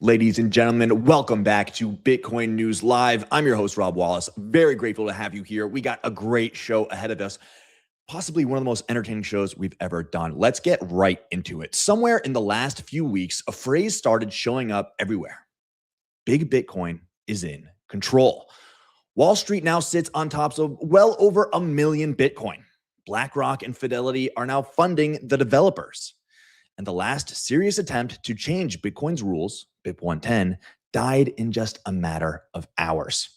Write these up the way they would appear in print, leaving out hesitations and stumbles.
Ladies and gentlemen, welcome back to Bitcoin News Live. I'm your host, Rob Wallace. Very grateful to have you here. We got a great show ahead of us, possibly one of the most entertaining shows we've ever done. Let's get right into it. Somewhere in the last few weeks, a phrase started showing up everywhere. Big Bitcoin is in control. Wall Street now sits on top of well over 1 million Bitcoin. BlackRock and Fidelity are now funding the developers. And the last serious attempt to change Bitcoin's rules, BIP 110, died in just a matter of hours.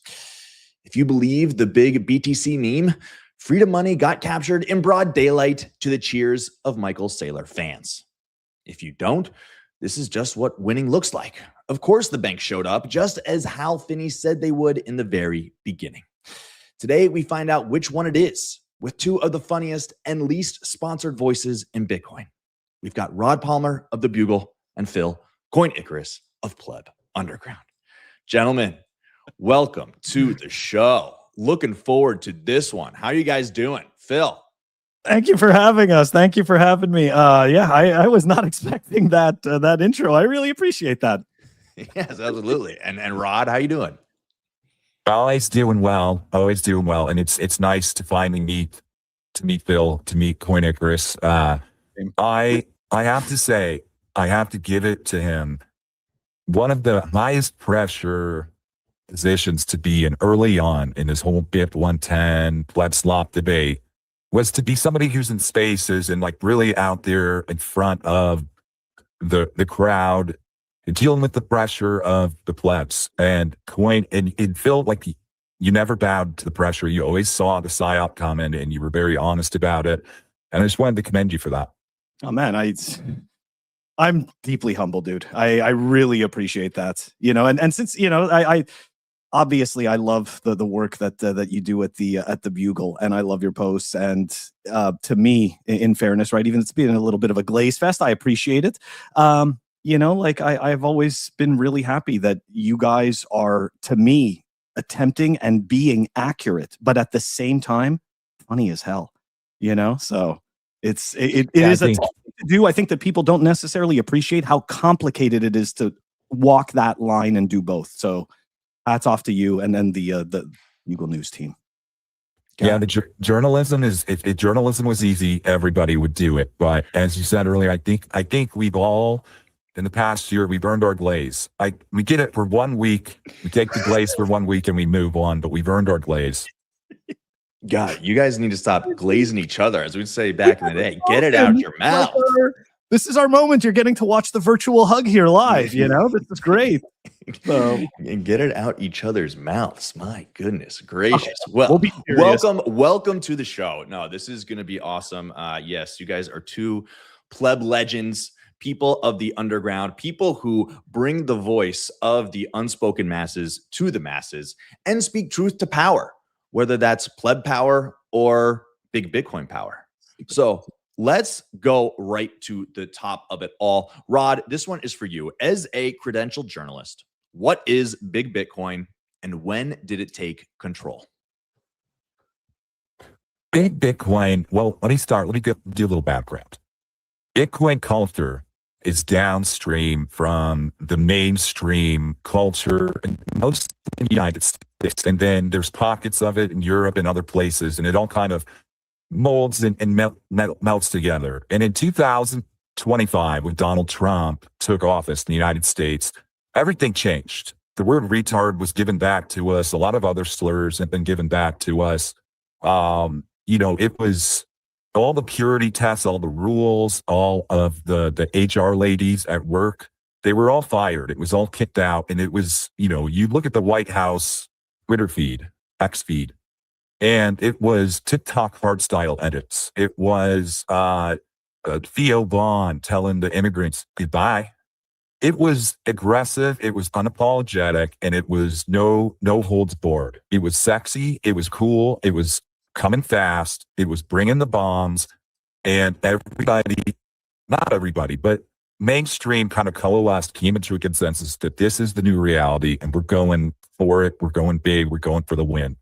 If you believe the big BTC meme, Freedom Money got captured in broad daylight to the cheers of Michael Saylor fans. If you don't, this is just what winning looks like. Of course, the bank showed up, just as Hal Finney said they would in the very beginning. Today, we find out which one it is, with two of the funniest and least sponsored voices in Bitcoin. We've got Rod Palmer of The Bugle and Phil Coinicarus of Pleb Underground. Gentlemen, welcome to the show. Looking forward to this one. How are you guys doing? Phil. Thank you for having us. Thank you for having me. I was not expecting that intro. I really appreciate that. Yes, absolutely. And Rod, how you doing? Always doing well. And it's nice to finally meet Phil, to meet Coinicarus. I have to say, I have to give it to him. One of the highest pressure positions to be in early on in this whole BIP 110 pleb slop debate was to be somebody who's in spaces and like really out there in front of the crowd, dealing with the pressure of the plebs. And it felt like you never bowed to the pressure. You always saw the PSYOP comment and you were very honest about it. And I just wanted to commend you for that. Oh man, I'm deeply humbled, dude. I really appreciate that. And since I obviously I love the work that you do at the Bugle, and I love your posts. And to me, in fairness, right, even it's been a little bit of a glaze fest, I appreciate it. I've always been really happy that you guys are, to me, attempting and being accurate, but at the same time, funny as hell. So. It is a tough thing to do. I think that people don't necessarily appreciate how complicated it is to walk that line and do both. So hats off to you and then the Bugle News team. Yeah, the journalism is, if journalism was easy, everybody would do it. But as you said earlier, I think we've all, in the past year, we've earned our glaze. We get it for 1 week. We take the glaze for 1 week and we move on, but we've earned our glaze. God, you guys need to stop glazing each other, as we'd say back in the day. Get it out your mouth. This is our moment. You're getting to watch the virtual hug here live. This is great. And get it out each other's mouths. My goodness gracious. Well, welcome to the show. No, this is going to be awesome. Yes, you guys are two pleb legends, people of the underground, people who bring the voice of the unspoken masses to the masses and speak truth to power, whether that's pleb power or big Bitcoin power. So let's go right to the top of it all. Rod, this one is for you. As a credentialed journalist, what is big Bitcoin and when did it take control? Big Bitcoin, well, let me do a little background. Bitcoin culture is downstream from the mainstream culture in most in the United States. And then there's pockets of it in Europe and other places, and it all kind of molds and melts together. And in 2025, when Donald Trump took office in the United States, everything changed. The word retard was given back to us. A lot of other slurs have been given back to us. It was all the purity tests, all the rules, all of the HR ladies at work, they were all fired. It was all kicked out. And it was, you look at the White House Twitter feed, X feed, and it was TikTok hard style edits. It was Theo Vaughn telling the immigrants goodbye. It was aggressive. It was unapologetic, and it was no holds barred. It was sexy. It was cool. It was coming fast. It was bringing the bombs, and not everybody, but mainstream kind of coalesced, came into a consensus that this is the new reality and we're going for it. We're going big. We're going for the win.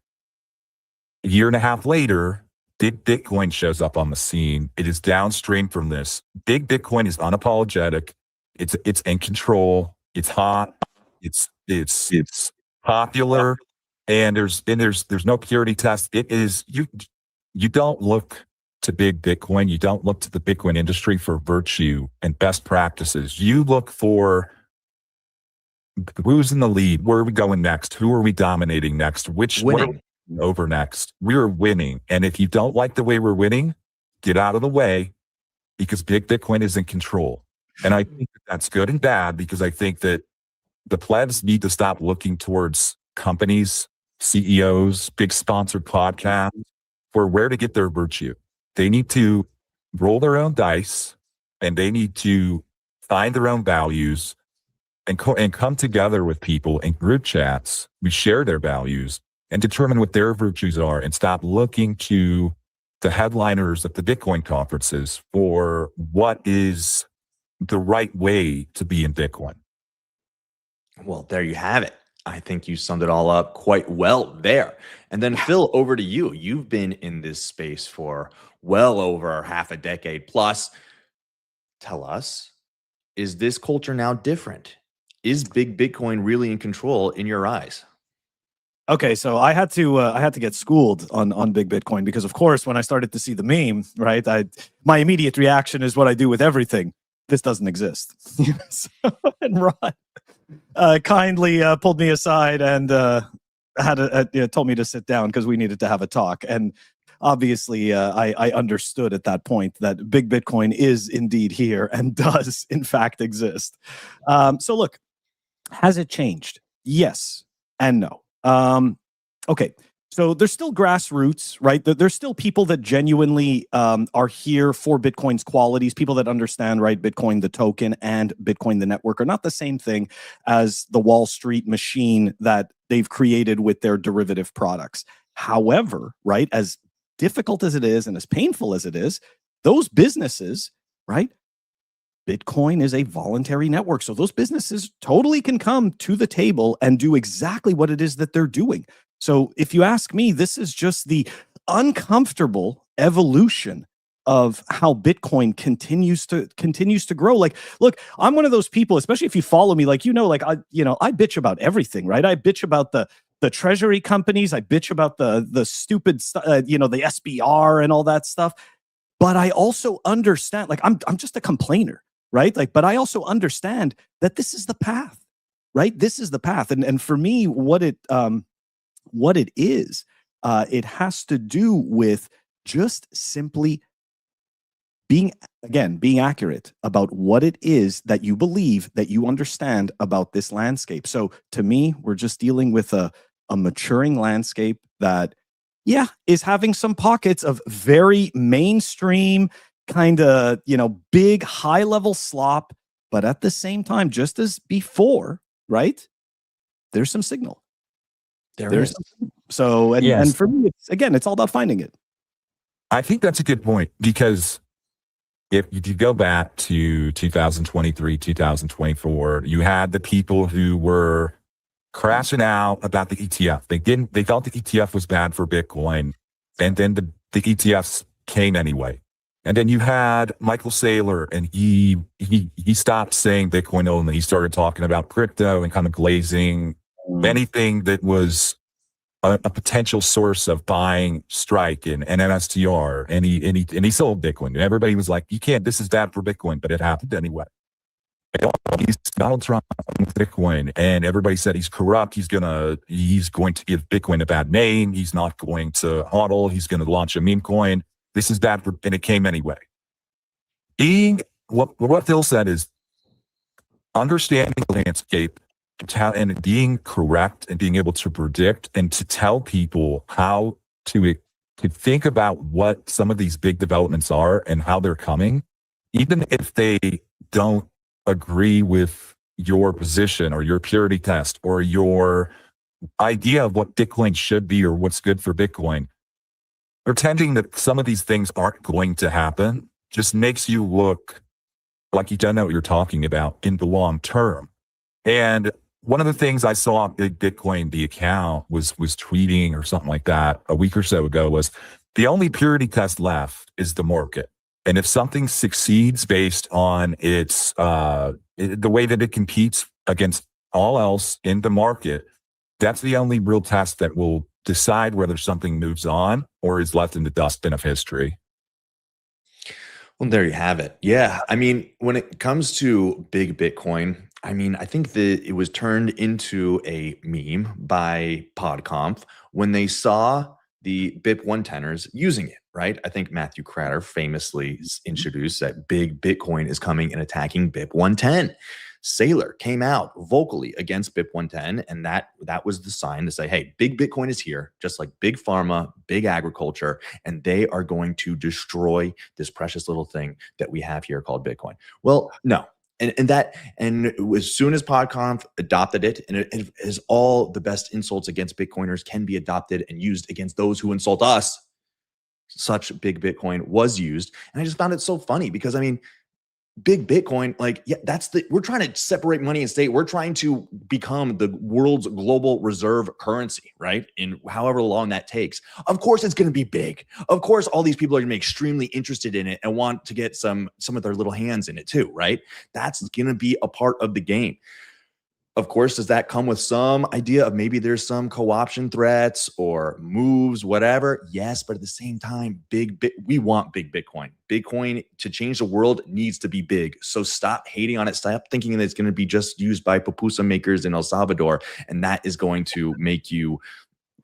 A year and a half later, Big Bitcoin shows up on the scene. It is downstream from this. Big Bitcoin is unapologetic. It's in control. It's hot. It's popular, and there's no purity test. It is you don't look to big Bitcoin. You don't look to the Bitcoin industry for virtue and best practices. You look for who's in the lead. Where are we going next? Who are we dominating next? What are Winning. we over next? We're winning. And if you don't like the way we're winning, get out of the way, because big Bitcoin is in control. And I think that's good and bad, because I think that the plebs need to stop looking towards companies, CEOs, big sponsored podcasts for where to get their virtue. They need to roll their own dice, and they need to find their own values and come together with people in group chats. We share their values and determine what their virtues are, and stop looking to the headliners at the Bitcoin conferences for what is the right way to be in Bitcoin. Well, there you have it. I think you summed it all up quite well there. And then, Phil, over to you. You've been in this space for well over half a decade plus. Tell us, is this culture now different? Is big Bitcoin really in control in your eyes? Okay, so I had to get schooled on big Bitcoin, because of course when I started to see the meme, right, my immediate reaction is what I do with everything: this doesn't exist. So, and Rod kindly pulled me aside and told me to sit down because we needed to have a talk. And obviously, I understood at that point that big Bitcoin is indeed here and does in fact exist. So look, has it changed? Yes and no. Okay, so there's still grassroots, right? There's still people that genuinely are here for Bitcoin's qualities, people that understand, right, Bitcoin, the token, and Bitcoin, the network, are not the same thing as the Wall Street machine that they've created with their derivative products. However, right, as difficult as it is and as painful as it is, those businesses, right, Bitcoin is a voluntary network. So those businesses totally can come to the table and do exactly what it is that they're doing. So if you ask me, this is just the uncomfortable evolution of how Bitcoin continues to grow. Like, look, I'm one of those people, especially if you follow me, like, like I bitch about everything, right? I bitch about the treasury companies. I bitch about the stupid, the SBR and all that stuff. But I also understand, like, I'm just a complainer, right? Like, but I also understand that this is the path, right? This is the path. And for me, what it is, it has to do with just simply being accurate about what it is that you believe, that you understand about this landscape. So to me, we're just dealing with a maturing landscape that, yeah, is having some pockets of very mainstream kind of, big high level slop. But at the same time, just as before, right, there's some signal. There's so, and for me, it's all about finding it. I think that's a good point, because if you go back to 2023, 2024, you had the people who were crashing out about the ETF. They felt the ETF was bad for Bitcoin, and then the ETFs came anyway. And then you had Michael Saylor, and he stopped saying Bitcoin only. He started talking about crypto and kind of glazing anything that was a potential source of buying Strike and NMSTR, and he sold Bitcoin. And everybody was like, you can't, this is bad for Bitcoin, but it happened anyway. He's Donald Trump with Bitcoin, and everybody said he's corrupt. He's going to give Bitcoin a bad name. He's not going to hodl. He's going to launch a meme coin. This is bad for, and it came anyway. What Phil said is understanding the landscape and being correct and being able to predict and to tell people how to think about what some of these big developments are and how they're coming, even if they don't agree with your position or your purity test or your idea of what Bitcoin should be or what's good for Bitcoin. Pretending that some of these things aren't going to happen just makes you look like you don't know what you're talking about in the long term. And one of the things I saw Big Bitcoin, the account, was tweeting or something like that a week or so ago was, the only purity test left is the market. And if something succeeds based on its the way that it competes against all else in the market, that's the only real test that will decide whether something moves on or is left in the dustbin of history. Well, there you have it. Yeah. I mean, when it comes to big Bitcoin, I mean, I think that it was turned into a meme by PodConf when they saw the BIP 110ers using it, right? I think Matthew Cratter famously introduced that big Bitcoin is coming and attacking BIP 110. Saylor came out vocally against BIP 110, and that was the sign to say, hey, big Bitcoin is here, just like big pharma, big agriculture, and they are going to destroy this precious little thing that we have here called Bitcoin. Well, no. And as soon as PodConf adopted it, and it is all the best insults against Bitcoiners can be adopted and used against those who insult us, such big Bitcoin was used. And I just found it so funny because, I mean, big Bitcoin, like, yeah, we're trying to separate money and state. We're trying to become the world's global reserve currency, right? In however long that takes. Of course, it's going to be big. Of course, all these people are going to be extremely interested in it and want to get some of their little hands in it too, right? That's going to be a part of the game. Of course, does that come with some idea of maybe there's some co-option threats or moves, whatever? Yes, but at the same time, we want big Bitcoin. Bitcoin to change the world needs to be big. So stop hating on it. Stop thinking that it's going to be just used by pupusa makers in El Salvador, and that is going to make you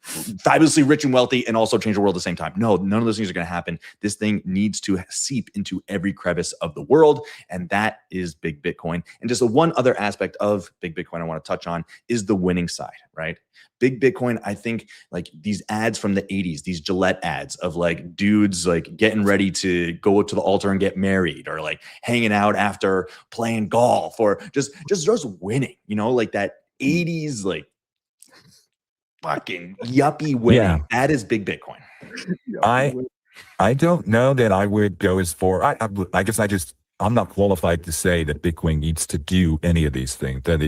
fabulously rich and wealthy and also change the world at the same time. No, none of those things are going to happen. This thing needs to seep into every crevice of the world, and that is big Bitcoin. And just the one other aspect of big Bitcoin I want to touch on is the winning side, right? Big Bitcoin, I think, like these ads from the 80s, these Gillette ads of like dudes like getting ready to go to the altar and get married, or like hanging out after playing golf, or just winning, you know, like that 80s like fucking yuppie winning. Yeah. That is big Bitcoin. I don't know that I would go as far. I guess I'm not qualified to say that Bitcoin needs to do any of these things, that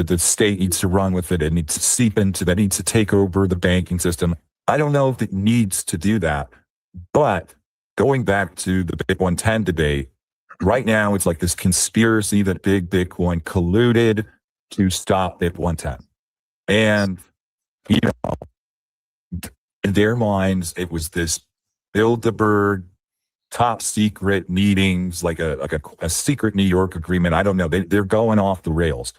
the state needs to run with it. It needs to seep into that, needs to take over the banking system. I don't know if it needs to do that. But going back to the BIP 110 debate, right now it's like this conspiracy that big Bitcoin colluded to stop BIP 110. And you know, in their minds, it was this Bilderberg top secret meetings, like a secret New York agreement. I don't know. They're going off the rails.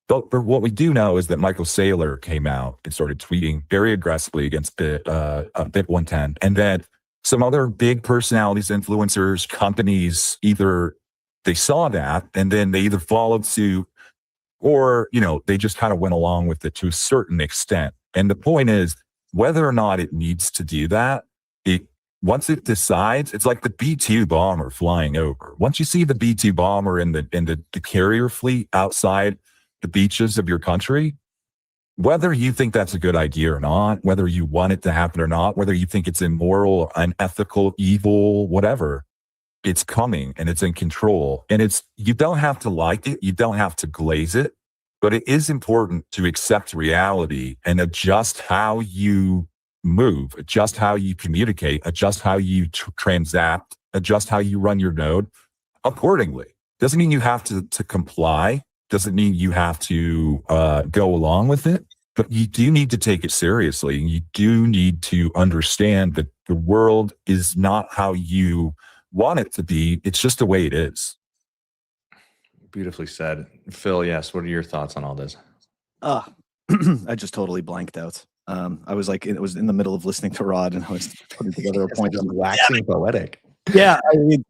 But what we do know is that Michael Saylor came out and started tweeting very aggressively against BIP 110, and that some other big personalities, influencers, companies, either they saw that and then they either followed suit, or they just kind of went along with it to a certain extent. And the point is, whether or not it needs to do that, once it decides, it's like the B-2 bomber flying over. Once you see the B-2 bomber in the carrier fleet outside the beaches of your country, whether you think that's a good idea or not, whether you want it to happen or not, whether you think it's immoral, unethical, evil, whatever, it's coming and it's in control. And you don't have to like it. You don't have to glaze it. But it is important to accept reality and adjust how you move, adjust how you communicate, adjust how you transact, adjust how you run your node accordingly. Doesn't mean you have to comply. Doesn't mean you have to go along with it. But you do need to take it seriously. You do need to understand that the world is not how you want it to be. It's just the way it is. Beautifully said. Phil, yes. What are your thoughts on all this? I just totally blanked out. I was like, it was in the middle of listening to Rod, and I was putting together a point. Waxing poetic. Yeah,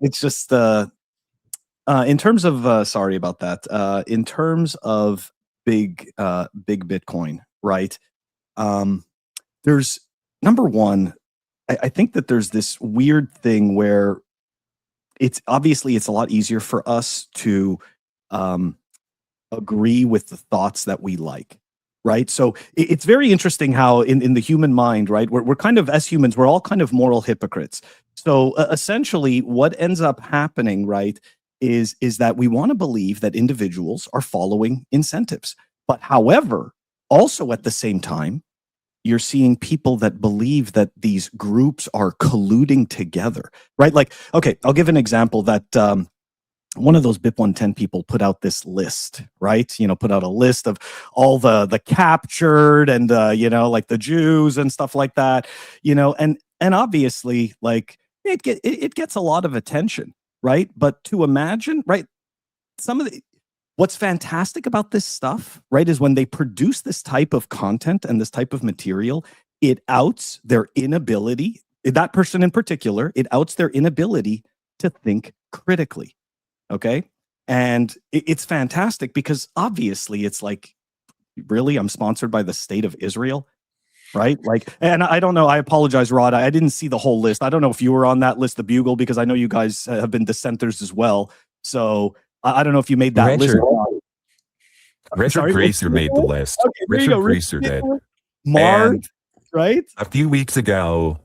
it's just in terms of sorry about that. In terms of big Bitcoin, right? There's number one. I think that there's this weird thing where it's a lot easier for us to agree with the thoughts that we like, right? So it's very interesting how in the human mind, right, we're kind of, as humans, we're all kind of moral hypocrites. So essentially what ends up happening, right, is that we want to believe that individuals are following incentives. But however, also at the same time, you're seeing people that believe that these groups are colluding together, right? Like, okay, I'll give an example that one of those BIP 110 people put out this list, right? Put out a list of all the captured and like the Jews and stuff like that, and obviously like it gets a lot of attention, right? But to imagine, right, what's fantastic about this stuff, right, is when they produce this type of content and this type of material, it outs their inability, that person in particular, it outs their inability to think critically. Okay. And it's fantastic because obviously it's like, really, I'm sponsored by the state of Israel, right? Like, and I don't know. I apologize, Rod. I didn't see the whole list. I don't know if you were on that list, the Bugle, because I know you guys have been dissenters as well. So I don't know if you made that list. Richard Greaser made the list. Okay, Richard Greaser did. Mark, right? A few weeks ago,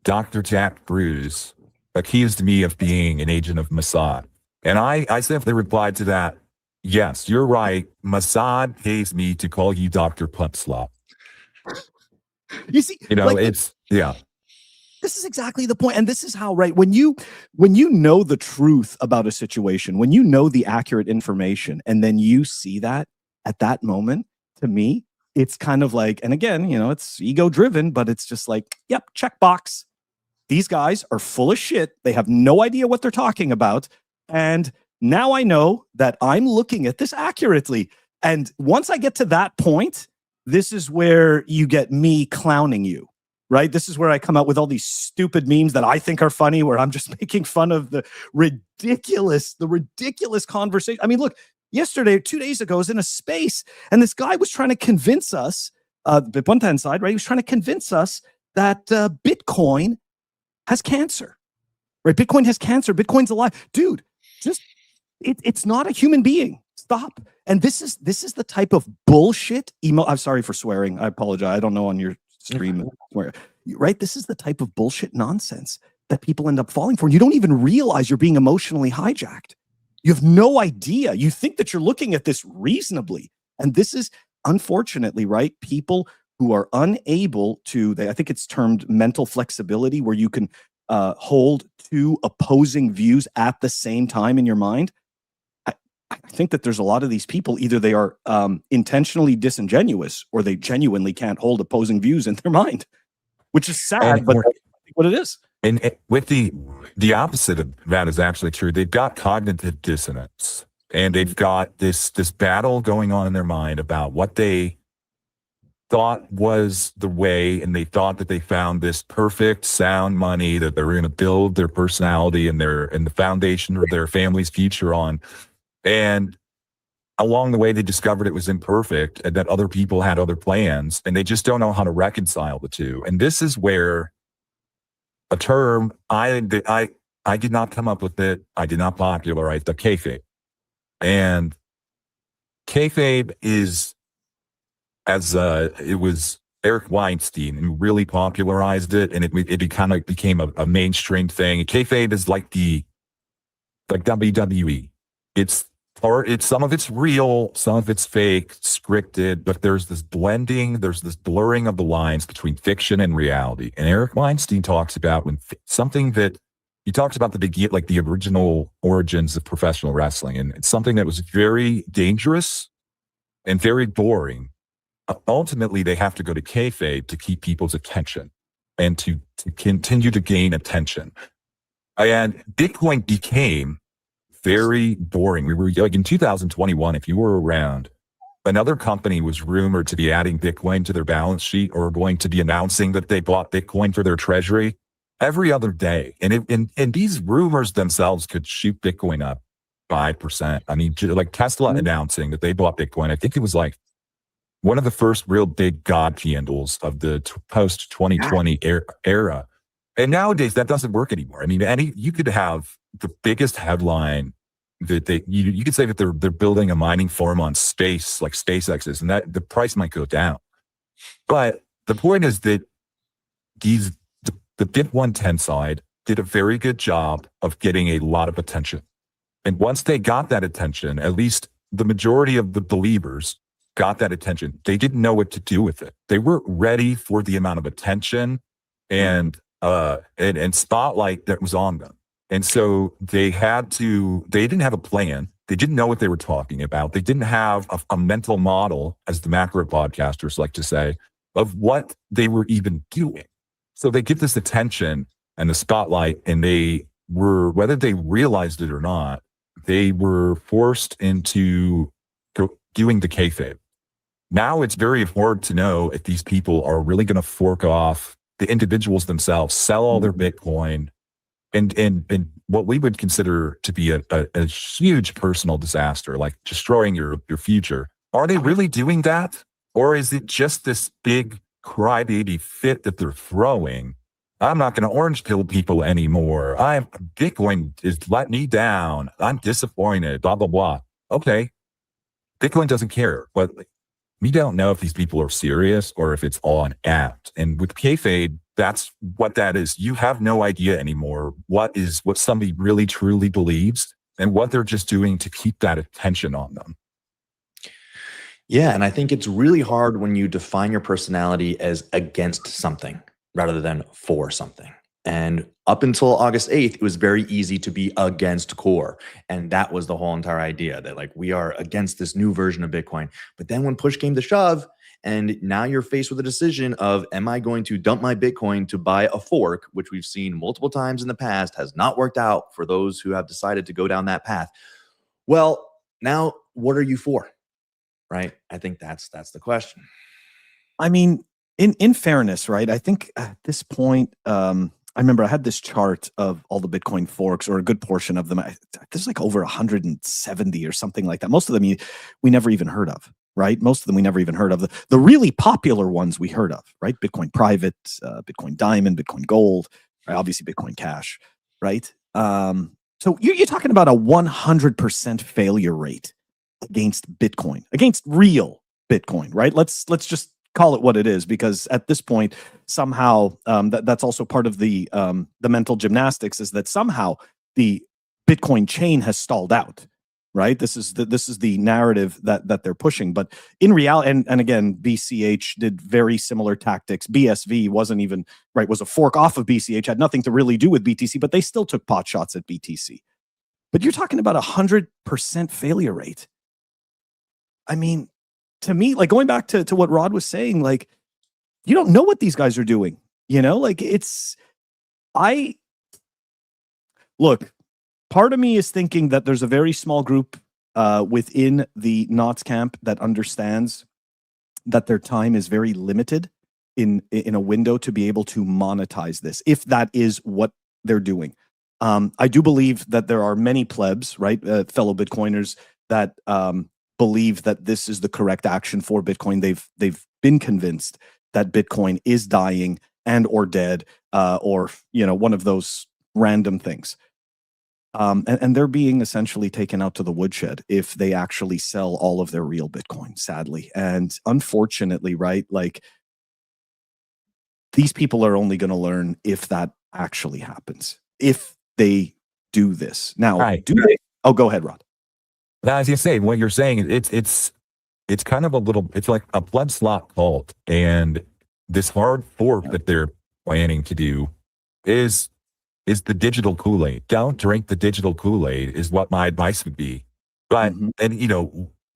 Dr. Jack Bruce accused me of being an agent of Mossad. And I simply replied to that, yes, you're right. Mossad pays me to call you Dr. Pupslop. You see, it's, yeah. This is exactly the point. And this is how, right, when you know the truth about a situation, when you know the accurate information, and then you see that at that moment, to me, it's kind of like, and again, it's ego driven, but it's just like, yep, checkbox. These guys are full of shit. They have no idea what they're talking about. And now I know that I'm looking at this accurately. And once I get to that point, this is where you get me clowning you, right? This is where I come out with all these stupid memes that I think are funny, where I'm just making fun of the ridiculous conversation. I mean, look, yesterday, 2 days ago, I was in a space and this guy was trying to convince us, the BIP 110 side, right? He was trying to convince us that Bitcoin has cancer, right? Bitcoin has cancer. Bitcoin's alive. Dude, it's not a human being. Stop. And this is the type of bullshit I'm sorry for swearing. I apologize. I don't know on your stream. Right? This is the type of bullshit nonsense that people end up falling for. You don't even realize you're being emotionally hijacked. You have no idea. You think that you're looking at this reasonably. And this is, unfortunately, right, people who are unable to, I think it's termed mental flexibility, where you can hold two opposing views at the same time in your mind. I think that there's a lot of these people, either they are intentionally disingenuous or they genuinely can't hold opposing views in their mind, which is sad, but that's what it is. And with the opposite of that is actually true. They've got cognitive dissonance, and they've got this battle going on in their mind about what they thought was the way, and they thought that they found this perfect sound money that they're going to build their personality and the foundation of their family's future on. And along the way, they discovered it was imperfect and that other people had other plans, and they just don't know how to reconcile the two. And this is where a term, I did not come up with it. I did not popularize the kayfabe. And kayfabe is, it was Eric Weinstein who really popularized it, and it kind of became a mainstream thing. Kayfabe is like WWE. It's some of it's real, some of it's fake, scripted, but there's this blending, there's this blurring of the lines between fiction and reality. And Eric Weinstein talks about he talks about the original origins of professional wrestling, and it's something that was very dangerous and very boring. Ultimately, they have to go to kayfabe to keep people's attention and to continue to gain attention. And Bitcoin became very boring. We were like in 2021, if you were around, another company was rumored to be adding Bitcoin to their balance sheet or going to be announcing that they bought Bitcoin for their treasury every other day. And these rumors themselves could shoot Bitcoin up 5%. I mean, like Tesla announcing that they bought Bitcoin. I think it was like one of the first real big god candles of the post 2020 era. And nowadays that doesn't work anymore. I mean, you could have the biggest headline that you could say that they're building a mining farm on space, like SpaceX is, and that the price might go down. But the point is that the BIP 110 side did a very good job of getting a lot of attention. And once they got that attention, at least the majority of the believers got that attention. They didn't know what to do with it. They weren't ready for the amount of attention and spotlight that was on them. And so they didn't have a plan. They didn't know what they were talking about. They didn't have a mental model, as the macro podcasters like to say, of what they were even doing. So they get this attention and the spotlight, and they were, whether they realized it or not, they were forced into doing the kayfabe. Now it's very hard to know if these people are really going to fork off, the individuals themselves, sell all their Bitcoin, and what we would consider to be a huge personal disaster, like destroying your future. Are they really doing that? Or is it just this big crybaby fit that they're throwing? I'm not going to orange pill people anymore. Bitcoin is let me down. I'm disappointed, blah, blah, blah. Okay. Bitcoin doesn't care, but we don't know if these people are serious or if it's all an act. And with kayfabe, that's what that is. You have no idea anymore what somebody really truly believes and what they're just doing to keep that attention on them. Yeah, and I think it's really hard when you define your personality as against something rather than for something. And up until August 8th, it was very easy to be against core. And that was the whole entire idea, that like we are against this new version of Bitcoin. But then when push came to shove, and now you're faced with a decision of, am I going to dump my Bitcoin to buy a fork, which we've seen multiple times in the past has not worked out for those who have decided to go down that path. Well, now what are you for? Right? I think that's the question. I mean, in fairness, right? I think at this point, I remember I had this chart of all the Bitcoin forks, or a good portion of them. There's like over 170 or something like that. Most of them we never even heard of, right? Most of them we never even heard of. The really popular ones we heard of, right? Bitcoin Private, Bitcoin Diamond, Bitcoin Gold, right? Obviously Bitcoin Cash, right? So you're talking about a 100% failure rate against Bitcoin, against real Bitcoin, right? Let's just call it what it is, because at this point, somehow that's also part of the mental gymnastics, is that somehow the Bitcoin chain has stalled out, right? This is the narrative that they're pushing. But in reality, and again, BCH did very similar tactics. BSV wasn't even right; was a fork off of BCH, had nothing to really do with BTC, but they still took pot shots at BTC. But you're talking about 100% failure rate. I mean, to me, like going back to what Rod was saying, like, you don't know what these guys are doing, like look, part of me is thinking that there's a very small group within the Knots camp that understands that their time is very limited in a window to be able to monetize this, if that is what they're doing. I do believe that there are many plebs, right, fellow Bitcoiners, that believe that this is the correct action for Bitcoin. They've been convinced that Bitcoin is dying and or dead, or one of those random things. And they're being essentially taken out to the woodshed if they actually sell all of their real Bitcoin, sadly. And unfortunately, right, like these people are only going to learn if that actually happens, if they do this. Now, right. Do they? Oh, go ahead, Rod. As you say, what you're saying, it's kind of it's like a blood slot cult, and this hard fork that they're planning to do is the digital Kool-Aid. Don't drink the digital Kool-Aid is what my advice would be. But and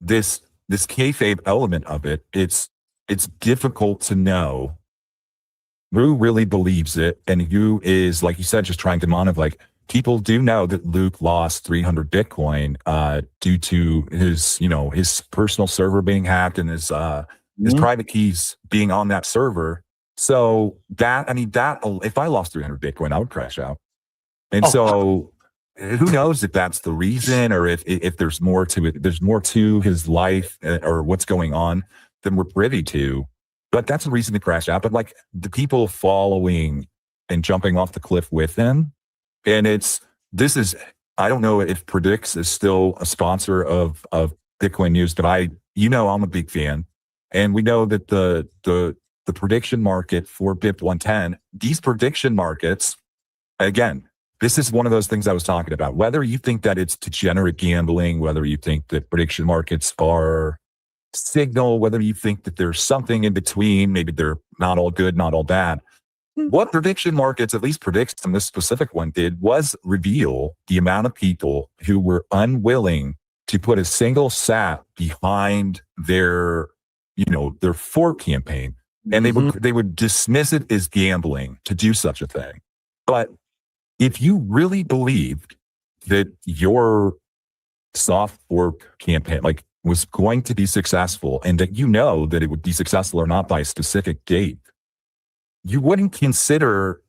this kayfabe element of it, it's difficult to know who really believes it and who is, like you said, just trying to like. People do know that Luke lost 300 Bitcoin due to his personal server being hacked and his private keys being on that server. So that if I lost 300 Bitcoin, I would crash out. And so who knows if that's the reason, or if there's more to it. There's more to his life or what's going on than we're privy to. But that's a reason to crash out. But like the people following and jumping off the cliff with him. And I don't know if Predix is still a sponsor of Bitcoin News, but I'm a big fan. And we know that the prediction market for BIP 110, these prediction markets, again, this is one of those things I was talking about. Whether you think that it's degenerate gambling, whether you think that prediction markets are signal, whether you think that there's something in between, maybe they're not all good, not all bad. What prediction markets, at least predicts, and this specific one did, was reveal the amount of people who were unwilling to put a single sat behind their, their fork campaign. And they would dismiss it as gambling to do such a thing. But if you really believed that your soft fork campaign was going to be successful, and that that it would be successful or not by a specific date, you wouldn't consider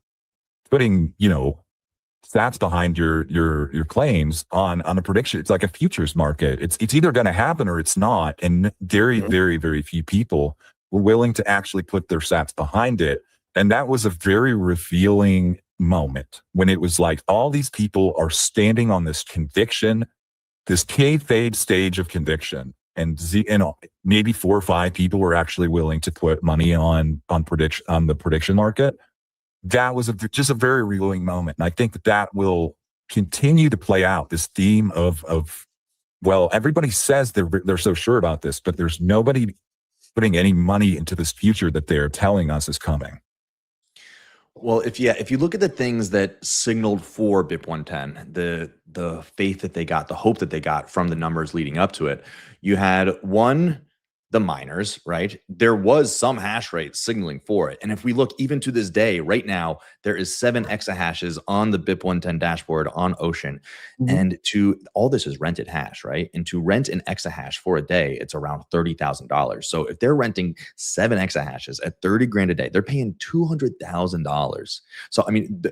putting, stats behind your claims on a prediction. It's like a futures market. It's either going to happen or it's not. And very, very, very few people were willing to actually put their stats behind it. And that was a very revealing moment when it was like all these people are standing on this conviction, this kayfabe stage of conviction. And maybe 4 or 5 people were actually willing to put money on the prediction market. That was just a very revealing moment. And I think that will continue to play out, this theme of well, everybody says they're so sure about this, but there's nobody putting any money into this future that they're telling us is coming. Well, if you look at the things that signaled for BIP 110, the faith that they got, the hope that they got from the numbers leading up to it, you had the miners, right? There was some hash rate signaling for it. And if we look even to this day, right now, there is 7 exahashes on the BIP 110 dashboard on Ocean. And all this is rented hash, right? And to rent an exahash for a day, it's around $30,000. So if they're renting 7 exahashes at 30 grand a day, they're paying $200,000. So, I mean,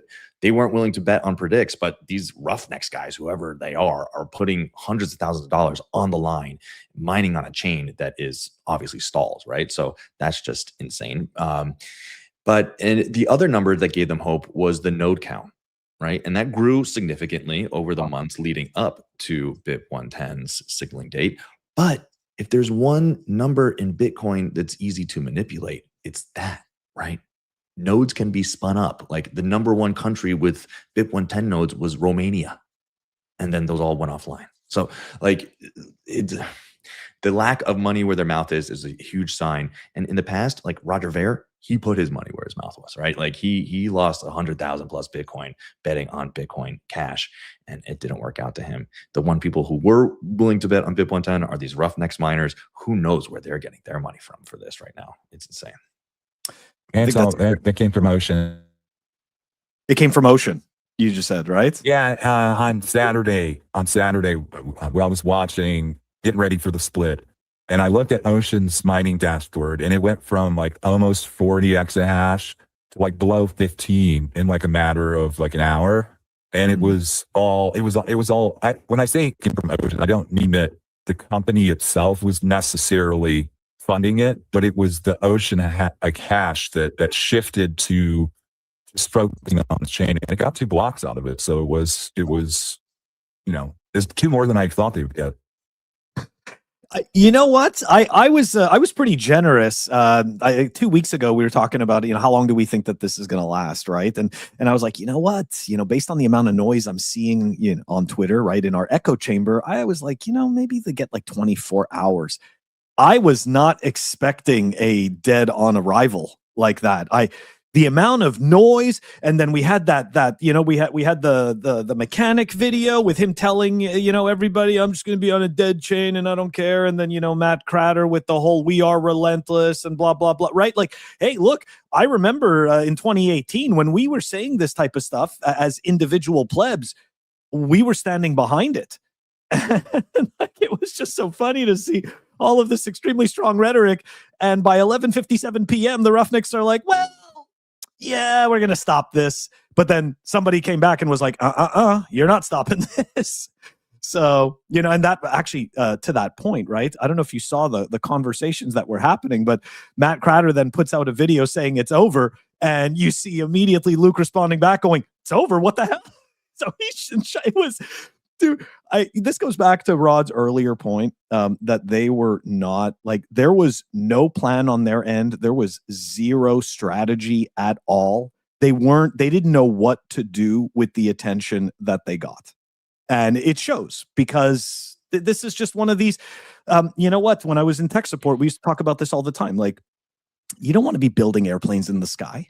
they weren't willing to bet on predicts, but these Roughnecks guys, whoever they are putting hundreds of thousands of dollars on the line, mining on a chain that is obviously stalled, right? So that's just insane. But the other number that gave them hope was the node count, right? And that grew significantly over the months leading up to BIP 110's signaling date. But if there's one number in Bitcoin that's easy to manipulate, it's that, right? Nodes can be spun up. Like the number one country with BIP 110 nodes was Romania. And then those all went offline. So like the lack of money where their mouth is a huge sign. And in the past, like Roger Ver, he put his money where his mouth was, right? Like he lost 100,000 plus Bitcoin betting on Bitcoin Cash, and it didn't work out to him. The one people who were willing to bet on BIP 110 are these Roughnecks miners. Who knows where they're getting their money from for this right now? It's insane. And so that came from Ocean. It came from Ocean, you just said, right? Yeah, on Saturday, while I was getting ready for the split, and I looked at Ocean's mining dashboard, and it went from like almost 40 exahash to like below 15 in like a matter of like an hour. And it was all, when I say it came from Ocean, I don't mean that the company itself was necessarily funding it, but it was the Ocean hash that shifted to just focusing on the chain, and it got 2 blocks out of it. So it was there's 2 more than I thought they would get. You know what? I was pretty generous. 2 weeks ago, we were talking about, how long do we think that this is going to last, right? And I was like, you know what? Based on the amount of noise I'm seeing on Twitter, right, in our echo chamber, I was like, maybe they get like 24 hours. I was not expecting a dead on arrival like that. The amount of noise, and then we had that we had the mechanic video with him telling everybody, I'm just going to be on a dead chain and I don't care, and then Matt Cratter with the whole we are relentless and blah blah blah, right? Like, hey, look, I remember in 2018 when we were saying this type of stuff as individual plebs, we were standing behind it. It was just so funny to see all of this extremely strong rhetoric, and by 11:57 p.m. the Roughnecks are like, well, yeah, we're going to stop this. But then somebody came back and was like, you're not stopping this. So, and that actually, to that point, right? I don't know if you saw the conversations that were happening, but Matt Cratter then puts out a video saying it's over. And you see immediately Luke responding back going, it's over? What the hell? So it was, dude, this goes back to Rod's earlier point, that they were not, like, there was no plan on their end. There was zero strategy at all. They didn't know what to do with the attention that they got. And it shows, because this is just one of these, you know what? When I was in tech support, we used to talk about this all the time. Like, you don't want to be building airplanes in the sky.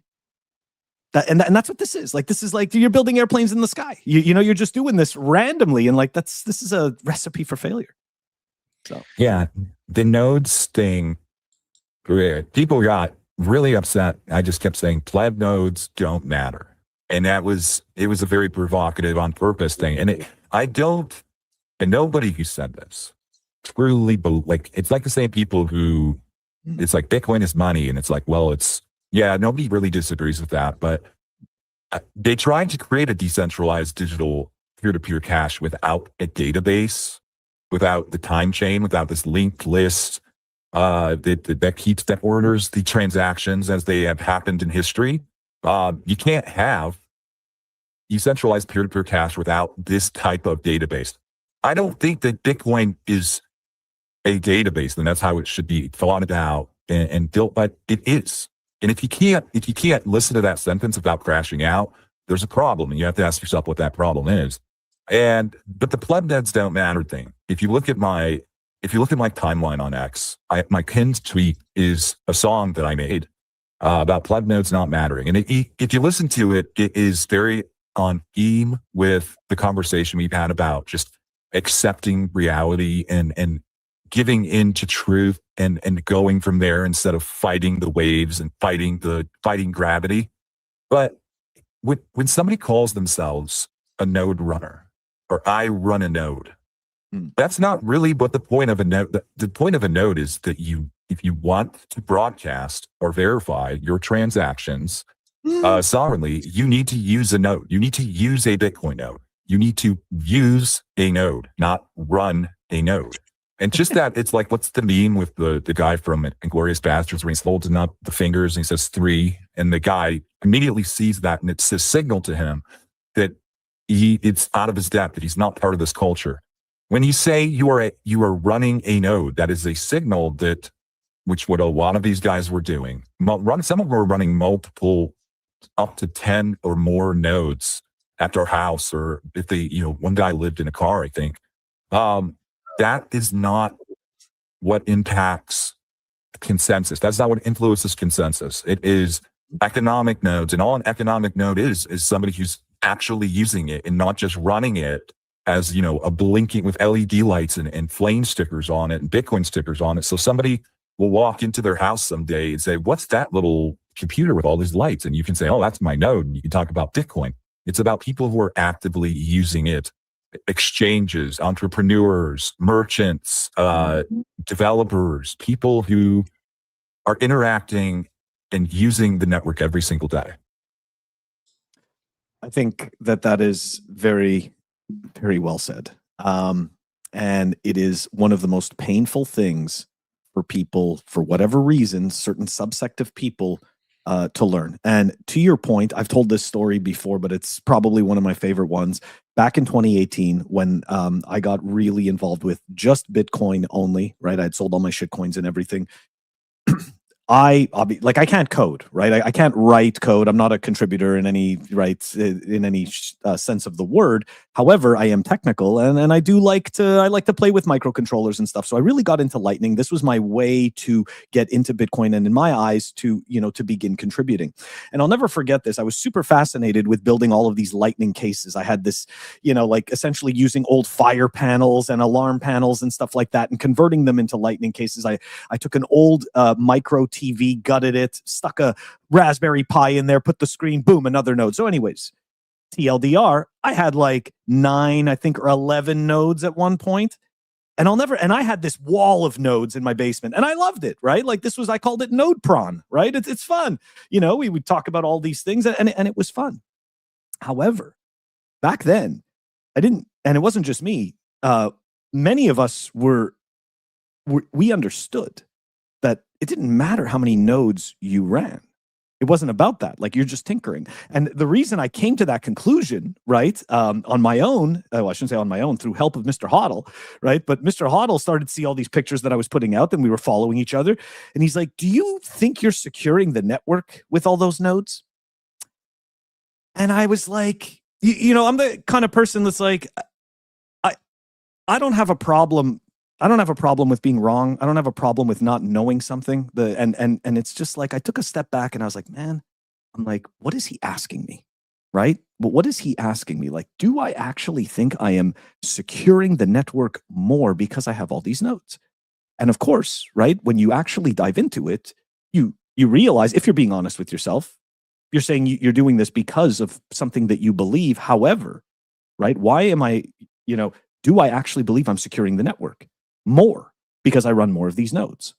And that's what this is. Like, this is like you're building airplanes in the sky. You know, you're just doing this randomly, and like this is a recipe for failure. So yeah, the nodes thing, people got really upset. I just kept saying pleb nodes don't matter. And it was a very provocative on purpose thing. And nobody who said this truly, like, it's like the same people who, it's like Bitcoin is money. And it's like, well, nobody really disagrees with that. But they tried to create a decentralized digital peer-to-peer cash without a database, without the time chain, without this linked list that orders the transactions as they have happened in history. You can't have decentralized peer-to-peer cash without this type of database. I don't think that Bitcoin is a database, and that's how it should be thought about and built, but it is. And if you can't listen to that sentence without crashing out, there's a problem, and you have to ask yourself what that problem is. But the pleb nodes don't matter thing. If you look at my timeline on X, my pinned tweet is a song that I made about pleb nodes not mattering. And if you listen to it, it is very on theme with the conversation we've had about just accepting reality and giving into truth and going from there instead of fighting the waves and fighting gravity. But when somebody calls themselves a node runner, or I run a node, that's not really what the point of a node. The point of a node is that if you want to broadcast or verify your transactions sovereignly, you need to use a node. You need to use a Bitcoin node. You need to use a node, not run a node. And just that, it's like, what's the meme with the guy from Inglourious Basterds where he's holding up the fingers and he says 3, and the guy immediately sees that, and it's a signal to him that it's out of his depth, that he's not part of this culture. When you say you are running a node, that is a signal that, which what a lot of these guys were doing. Some of them were running multiple, up to 10 or more nodes at their house, or if they, one guy lived in a car, I think. That is not what impacts consensus. That's not what influences consensus. It is economic nodes, and all an economic node is somebody who's actually using it and not just running it as, a blinking with LED lights and flame stickers on it and Bitcoin stickers on it. So somebody will walk into their house someday and say, what's that little computer with all these lights? And you can say, oh, that's my node. And you can talk about Bitcoin. It's about people who are actively using it. Exchanges, entrepreneurs, merchants, developers, people who are interacting and using the network every single day. I think that is very, very well said. And it is one of the most painful things for people, for whatever reason, certain subsect of people to learn. And to your point, I've told this story before, but it's probably one of my favorite ones. Back in 2018, when I got really involved with just Bitcoin only, right? I'd sold all my shitcoins and everything. I can't code, right? I can't write code. I'm not a contributor in any sense of the word. However, I am technical, and I like to play with microcontrollers and stuff. So I really got into Lightning. This was my way to get into Bitcoin, and in my eyes, to begin contributing. And I'll never forget this. I was super fascinated with building all of these Lightning cases. I had this, essentially using old fire panels and alarm panels and stuff like that, and converting them into Lightning cases. I took an old micro TV, gutted it, stuck a Raspberry Pi in there, put the screen, boom, another node. So anyways, TLDR, I had like 9, I think, or 11 nodes at one point. And I had this wall of nodes in my basement, and I loved it, right? Like I called it node prawn, right? It's fun. We would talk about all these things, and it was fun. However, back then, and it wasn't just me, many of us we understood that it didn't matter how many nodes you ran. It wasn't about that. Like, you're just tinkering. And the reason I came to that conclusion, right, on my own, I shouldn't say on my own, through help of Mr. Hoddle, right? But Mr. Hoddle started to see all these pictures that I was putting out, and we were following each other. And he's like, do you think you're securing the network with all those nodes? And I was like, I'm the kind of person that's like, I don't have a problem. I don't have a problem with being wrong. I don't have a problem with not knowing something. And it's just like, I took a step back and I was like, man, I'm like, what is he asking me? Right? But what is he asking me? Like, do I actually think I am securing the network more because I have all these nodes? And of course, right, when you actually dive into it, you realize, if you're being honest with yourself, you're saying you're doing this because of something that you believe. However, right, why am I, do I actually believe I'm securing the network more because I run more of these nodes?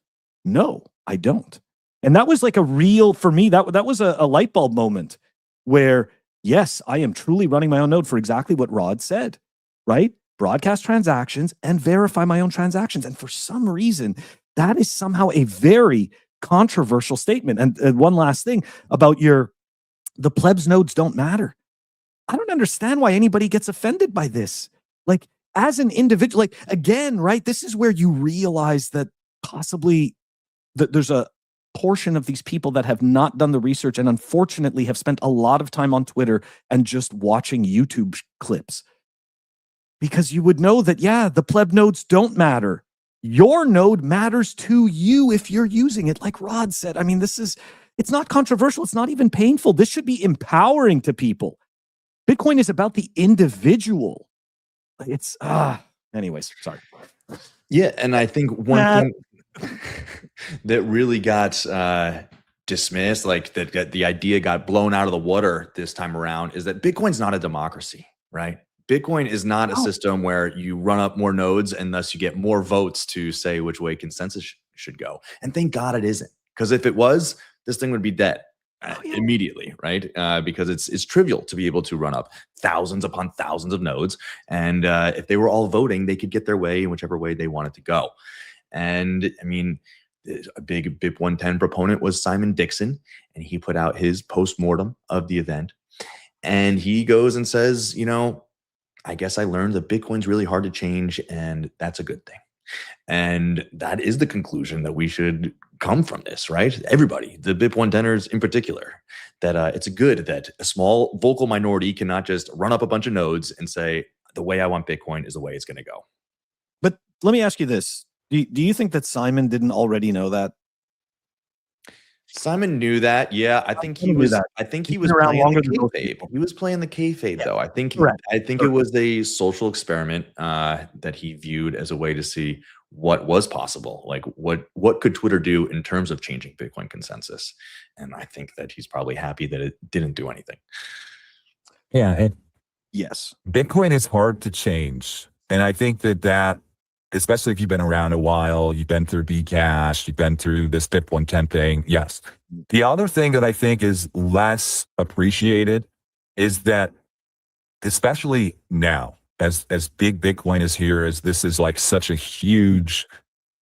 No, I don't. And that was like a real, for me, that was a light bulb moment where, yes, I am truly running my own node for exactly what Rod said, right? Broadcast transactions and verify my own transactions. And for some reason, that is somehow a very controversial statement. And one last thing about the plebs nodes don't matter. I don't understand why anybody gets offended by this. Like, as an individual, like, again, right? This is where you realize that possibly that there's a portion of these people that have not done the research and unfortunately have spent a lot of time on Twitter and just watching YouTube clips. Because you would know that, yeah, the pleb nodes don't matter. Your node matters to you if you're using it. Like Rod said, I mean, it's not controversial. It's not even painful. This should be empowering to people. Bitcoin is about the individual. It's, anyways, sorry. Yeah. And I think one thing that really got dismissed, like that the idea got blown out of the water this time around, is that Bitcoin's not a democracy, right? Bitcoin is not a system where you run up more nodes and thus you get more votes to say which way consensus should go. And thank God it isn't, because if it was, this thing would be dead immediately, right? Because it's trivial to be able to run up thousands upon thousands of nodes, and if they were all voting, they could get their way in whichever way they wanted to go. And I mean, a big BIP 110 proponent was Simon Dixon, and he put out his postmortem of the event, and he goes and says, I guess I learned that Bitcoin's really hard to change, and that's a good thing. And that is the conclusion that we should come from this, right? Everybody, the BIP 110ers in particular, that it's good that a small vocal minority cannot just run up a bunch of nodes and say, the way I want Bitcoin is the way it's going to go. But let me ask you this. Do you think that Simon didn't already know that? Simon knew that. Yeah, I think he was. I think he was playing the kayfabe. He was playing the kayfabe, though. I think. It was a social experiment that he viewed as a way to see what was possible. Like what could Twitter do in terms of changing Bitcoin consensus? And I think that he's probably happy that it didn't do anything. Yeah. And yes, Bitcoin is hard to change, and I think that. Especially if you've been around a while, you've been through Bcash, you've been through this BIP 110 thing. Yes. The other thing that I think is less appreciated is that, especially now, as big Bitcoin is here, as this is like such a huge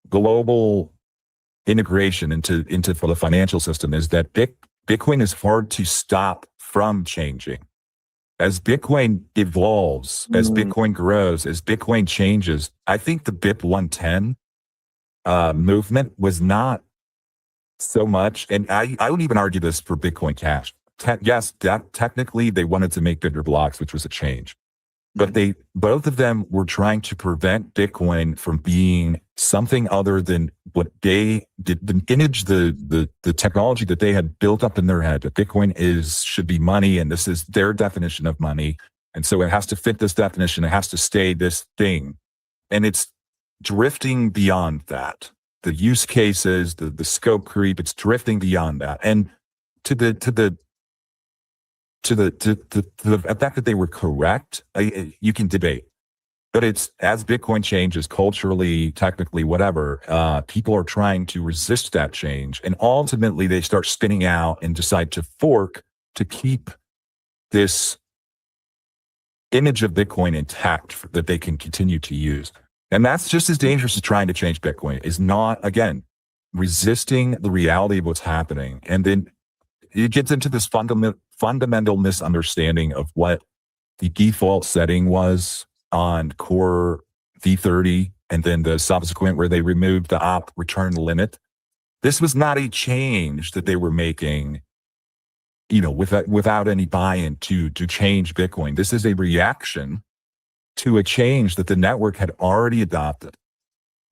global integration into for the financial system, is that Bitcoin is hard to stop from changing. As Bitcoin evolves, as Bitcoin grows, as Bitcoin changes, I think the BIP 110 movement was not so much, and I would even argue this for Bitcoin Cash. Yes, technically they wanted to make bigger blocks, which was a change. But both of them were trying to prevent Bitcoin from being something other than what they did, the image, the technology that they had built up in their head, that Bitcoin should be money, and this is their definition of money. And so it has to fit this definition. It has to stay this thing. And it's drifting beyond that. The use cases, the scope creep, it's drifting beyond that. And to the fact that they were correct, you can debate. But it's, as Bitcoin changes culturally, technically, whatever, people are trying to resist that change. And ultimately, they start spinning out and decide to fork to keep this image of Bitcoin intact that they can continue to use. And that's just as dangerous as trying to change Bitcoin, is not, again, resisting the reality of what's happening. And then it gets into this fundamental misunderstanding of what the default setting was on core V30, and then the subsequent where they removed the op return limit. This was not a change that they were making, without any buy-in to change Bitcoin. This is a reaction to a change that the network had already adopted.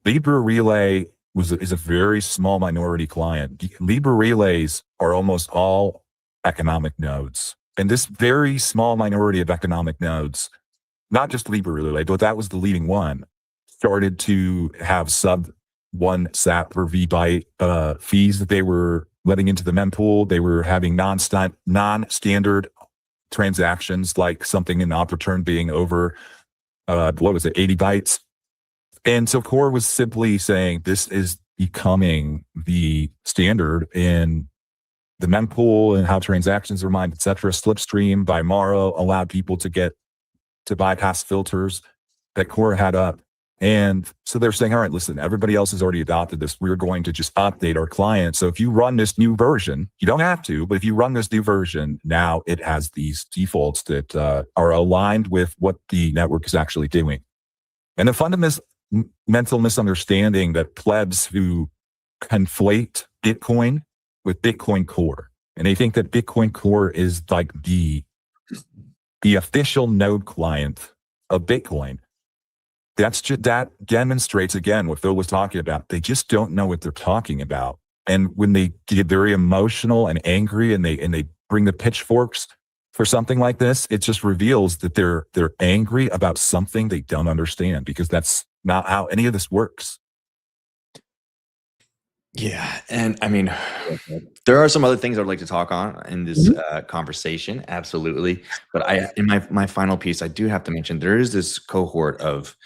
Libra Relay is a very small minority client. Libra relays are almost all economic nodes. And this very small minority of economic nodes, not just Libra related, but that was the leading one, started to have sub 1 sat per VByte fees that they were letting into the mempool. They were having non-standard transactions, like something in op return being over, 80 bytes. And so Core was simply saying this is becoming the standard in the mempool and how transactions are mined, etc. Slipstream by Morrow allowed people to bypass filters that Core had up. And so they're saying, all right, listen, everybody else has already adopted this. We're going to just update our client. So if you run this new version, you don't have to, but if you run this new version, now it has these defaults that are aligned with what the network is actually doing. And the fundamental misunderstanding that plebs who conflate Bitcoin with Bitcoin Core, and they think that Bitcoin Core is like the official node client of Bitcoin. That demonstrates again what Phil was talking about. They just don't know what they're talking about. And when they get very emotional and angry and they bring the pitchforks for something like this, it just reveals that they're angry about something they don't understand, because that's not how any of this works. Yeah, and I mean, there are some other things I'd like to talk on in this conversation, absolutely. But in my final piece, I do have to mention there is this cohort of,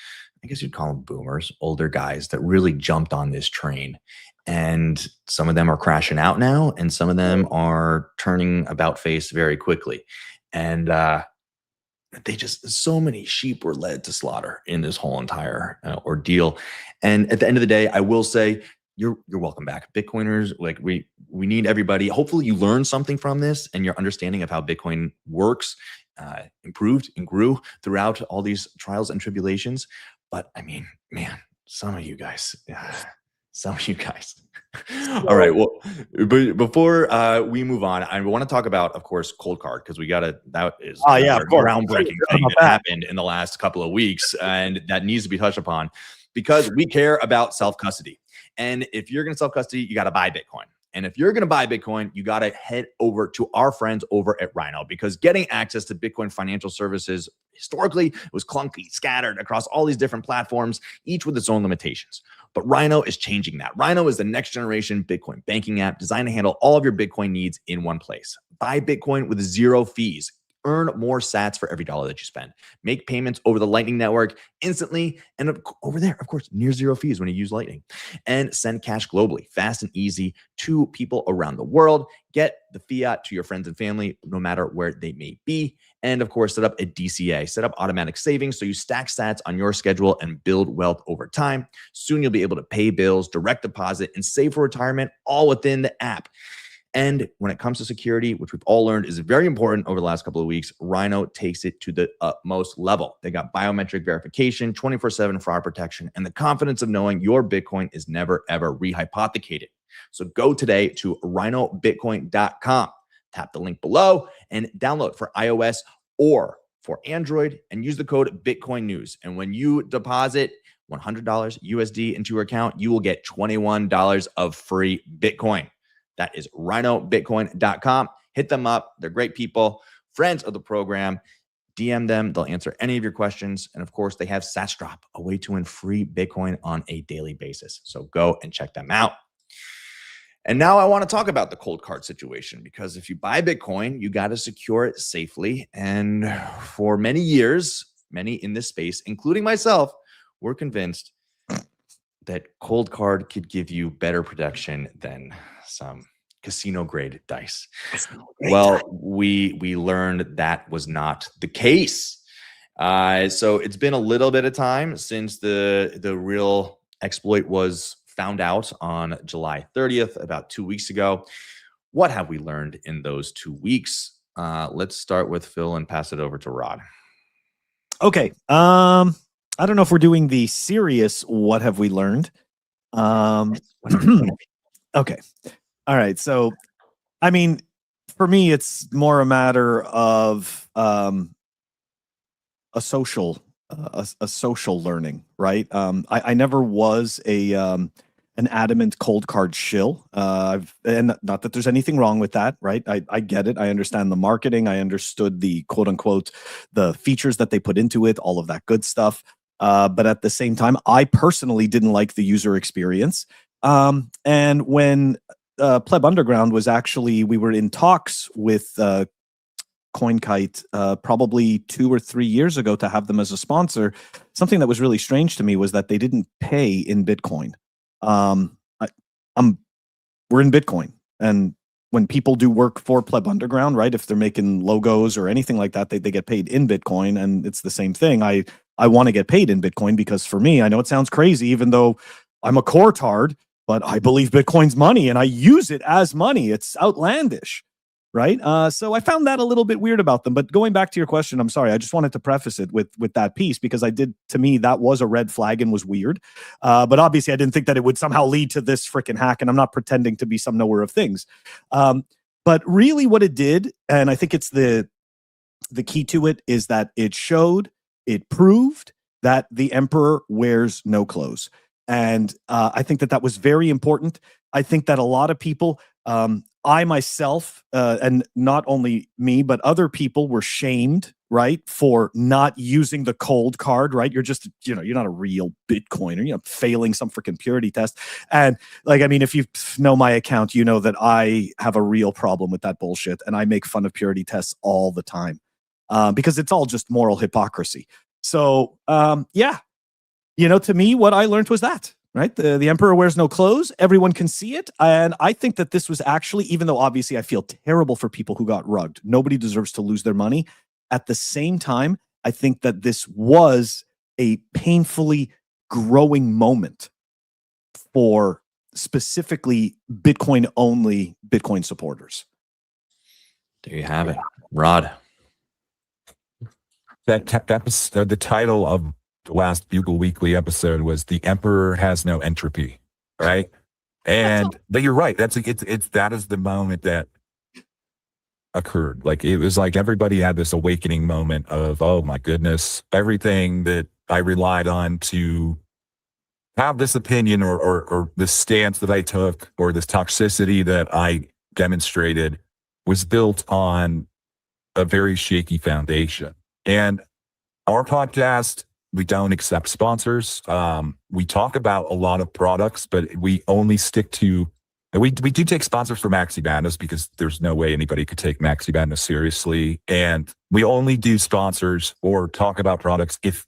I guess you'd call them boomers, older guys that really jumped on this train, and some of them are crashing out now, and some of them are turning about face very quickly, and so many sheep were led to slaughter in this whole entire ordeal. And at the end of the day, I will say, you're welcome back, Bitcoiners. Like we need everybody. Hopefully you learned something from this, and your understanding of how Bitcoin works improved and grew throughout all these trials and tribulations. But I mean, man, some of you guys. All right. Well, but before we move on, I want to talk about, of course, Cold Card, because that is of course, groundbreaking thing that happened in the last couple of weeks, and that needs to be touched upon, because we care about self-custody. And if you're going to self-custody, you got to buy Bitcoin. And if you're going to buy Bitcoin, you got to head over to our friends over at Rhino, because getting access to Bitcoin financial services historically was clunky, scattered across all these different platforms, each with its own limitations. But Rhino is changing that. Rhino is the next generation Bitcoin banking app designed to handle all of your Bitcoin needs in one place. Buy Bitcoin with 0 fees. Earn more sats for every dollar that you spend. Make payments over the Lightning Network instantly, and over there, of course, near 0 fees when you use Lightning. And send cash globally, fast and easy, to people around the world. Get the fiat to your friends and family, no matter where they may be. And of course, set up a DCA, set up automatic savings, so you stack sats on your schedule and build wealth over time. Soon you'll be able to pay bills, direct deposit, and save for retirement, all within the app. And when it comes to security, which we've all learned is very important over the last couple of weeks, Rhino takes it to the utmost level. They got biometric verification, 24/7 fraud protection, and the confidence of knowing your Bitcoin is never, ever rehypothecated. So go today to rhinobitcoin.com. Tap the link below and download for iOS or for Android, and use the code Bitcoin News. And when you deposit $100 USD into your account, you will get $21 of free Bitcoin. That is rhinobitcoin.com. Hit them up. They're great people, friends of the program. DM them. They'll answer any of your questions. And of course, they have SatsDrop, a way to win free Bitcoin on a daily basis. So go and check them out. And now I want to talk about the cold card situation, because if you buy Bitcoin, you got to secure it safely. And for many years, many in this space, including myself, were convinced that cold card could give you better protection than some casino grade dice. Well, we learned that was not the case. So it's been a little bit of time since the real exploit was found out on July 30th, about 2 weeks ago. What have we learned in those 2 weeks? Let's start with Phil and pass it over to Rod. Okay. I don't know if we're doing the serious what have we learned. Okay. All right. So, I mean, for me, it's more a matter of a social learning, right? I never was a an adamant cold card shill. And not that there's anything wrong with that, right? I get it. I understand the marketing. I understood the quote unquote, the features that they put into it, all of that good stuff. But at the same time, I personally didn't like the user experience. And when Pleb Underground was actually, we were in talks with CoinKite probably 2 or 3 years ago to have them as a sponsor. Something that was really strange to me was that they didn't pay in Bitcoin. We're in Bitcoin, and when people do work for Pleb Underground, right? If they're making logos or anything like that, they get paid in Bitcoin, and it's the same thing. I want to get paid in Bitcoin because for me, I know it sounds crazy, even though I'm a core tard, but I believe Bitcoin's money and I use it as money. It's outlandish, right? So I found that a little bit weird about them. But going back to your question, I'm sorry, I just wanted to preface it with that piece because to me, that was a red flag and was weird. But obviously, I didn't think that it would somehow lead to this freaking hack, and I'm not pretending to be some knower of things. But really what it did, and I think it's the key to it, is that it proved that the emperor wears no clothes. And I think that was very important. I think that a lot of people, I myself, and not only me, but other people were shamed, right, for not using the cold card, right? You're just, you're not a real Bitcoiner, failing some freaking purity test. And like, I mean, if you know my account, you know that I have a real problem with that bullshit. And I make fun of purity tests all the time because it's all just moral hypocrisy. So, yeah. To me, what I learned was that, right? The emperor wears no clothes. Everyone can see it. And I think that this was actually, even though obviously I feel terrible for people who got rugged, nobody deserves to lose their money. At the same time, I think that this was a painfully growing moment for specifically Bitcoin-only Bitcoin supporters. There you have it. Rod. That was the title of the last Bugle Weekly episode was "The Emperor Has No Entropy," right? And but you're right. That is the moment that occurred. Like it was like everybody had this awakening moment of, oh my goodness, everything that I relied on to have this opinion or this stance that I took or this toxicity that I demonstrated was built on a very shaky foundation. And our podcast, we don't accept sponsors. We talk about a lot of products, but we only stick to, we do take sponsors for Maxi Madness because there's no way anybody could take Maxi Madness seriously. And we only do sponsors or talk about products if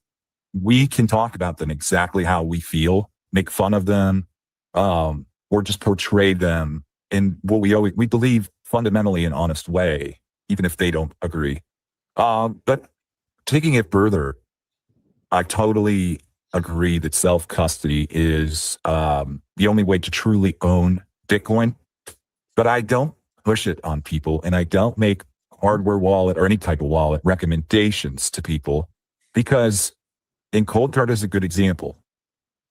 we can talk about them exactly how we feel, make fun of them, or just portray them in what we believe fundamentally an honest way, even if they don't agree. But taking it further, I totally agree that self-custody is the only way to truly own Bitcoin, but I don't push it on people, and I don't make hardware wallet or any type of wallet recommendations to people because in Cold Card is a good example.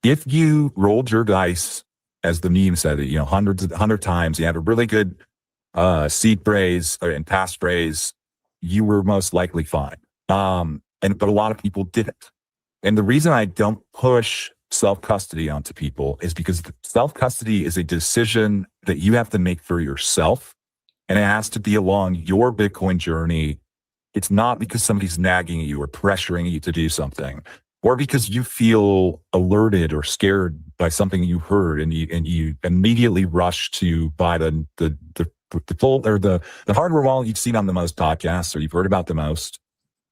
If you rolled your dice, as the meme said, 100 times, you had a really good seed phrase and pass phrase, you were most likely fine. But a lot of people didn't. And the reason I don't push self-custody onto people is because self-custody is a decision that you have to make for yourself, and it has to be along your Bitcoin journey. It's not because somebody's nagging you or pressuring you to do something, or because you feel alerted or scared by something you heard and you immediately rush to buy the hardware wallet you've seen on the most podcasts or you've heard about the most.